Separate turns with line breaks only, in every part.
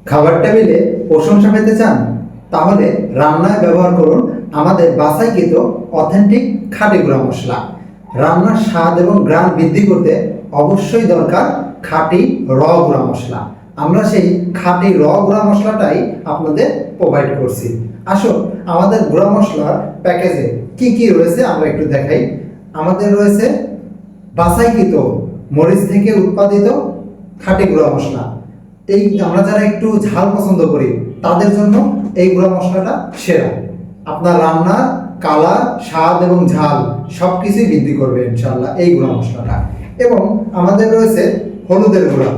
খাবার টেবিলে প্রশংসা পেতে চান? তাহলে রান্নায় ব্যবহার করুন আমাদের বাছাইকৃত অথেন্টিক খাঁটি গুঁড়া মশলা। রান্নার স্বাদ এবং ঘ্রাণ বৃদ্ধি করতে অবশ্যই দরকার খাঁটি গুঁড়া মশলা। আমরা সেই খাঁটি গুঁড়া মশলাটাই আপনাদের প্রোভাইড করছি। আসুন আমাদের গুঁড়া মশলার প্যাকেজে কি কি রয়েছে আমরা একটু দেখাই। আমাদের রয়েছে বাছাইকৃত মরিচ থেকে উৎপাদিত খাঁটি গুঁড়া মশলা। এই আমরা যারা একটু ঝাল পছন্দ করি তাদের জন্য এই গুঁড়া মশলাটা সেরা। আপনার রান্নার কালার, স্বাদ এবং ঝাল সব কিছুই বৃদ্ধি করবে ইনশাআল্লাহ এই গুঁড়া মশলাটা। এবং আমাদের রয়েছে হলুদের গুঁড়া।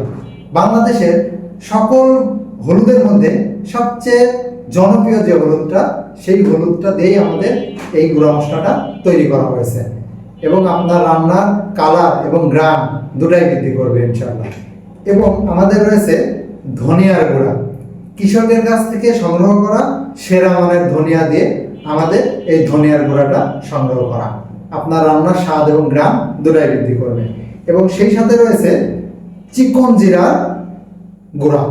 বাংলাদেশের সকল হলুদের মধ্যে সবচেয়ে জনপ্রিয় যে হলুদটা, সেই হলুদটা দিয়েই আমাদের এই গুঁড়া মশলাটা তৈরি করা হয়েছে এবং আপনার রান্নার কালার এবং ঘ্রাণ দুটাই বৃদ্ধি করবে ইনশাআল্লাহ। এবং আমাদের রয়েছে ধনিয়ার গুঁড়া। কৃষকের কাছ থেকে সংগ্রহ করা সেরা মানের ধনিয়া দিয়ে আমাদের এই ধনিয়ার গুঁড়াটা সংগ্রহ করা আপনার রান্নার স্বাদ এবং ঘ্রাণ দুটাই বৃদ্ধি করবে। এবং সেই সাথে রয়েছে চিকন জিরার গুঁড়া,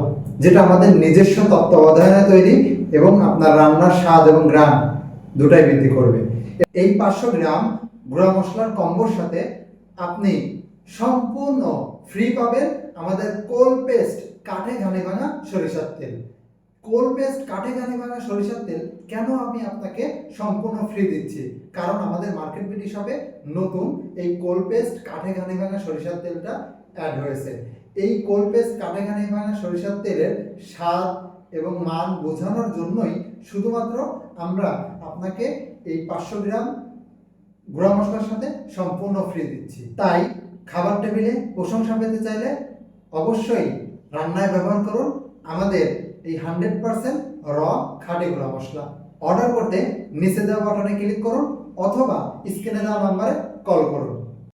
যেটা আমাদের নিজস্ব তত্ত্বাবধানে তৈরি এবং আপনার রান্নার স্বাদ এবং ঘ্রাণ দুটাই বৃদ্ধি করবে। এই 500 গ্রাম গুঁড়া মশলার কম্বোর সাথে আপনি সম্পূর্ণ ফ্রি পাবেন আমাদের কোল্ড পেস্ট কাঠে ঘানি ভাঙা সরিষার তেল। কোল্ড পেস্ট কাঠে ঘানি ভাঙা সরিষার তেল কেন আমি আপনাকে সম্পূর্ণ ফ্রি দিচ্ছি? কারণ আমাদের মার্কেট বিডি শপে নতুন এই কোল্ড পেস্ট কাঠে ঘানি ভাঙা সরিষার তেলটা অ্যাড হয়েছে। এই কোল্ড পেস্ট কাঠে ঘানি ভাঙা সরিষার তেলের স্বাদ এবং মান বোঝানোর জন্যই শুধুমাত্র আমরা আপনাকে এই 500 গ্রাম গুঁড়া মশলার সাথে সম্পূর্ণ ফ্রি দিচ্ছি। তাই খাবার টেবিলে প্রশংসা পেতে চাইলে অবশ্যই রান্নায় ব্যবহার করুন আমাদের এই 100% খাঁটি গুঁড়া মশলা। অর্ডার করতে নিচে দেওয়া বাটনে ক্লিক করুন অথবা স্ক্রিনে দেওয়া নাম্বারে কল করুন।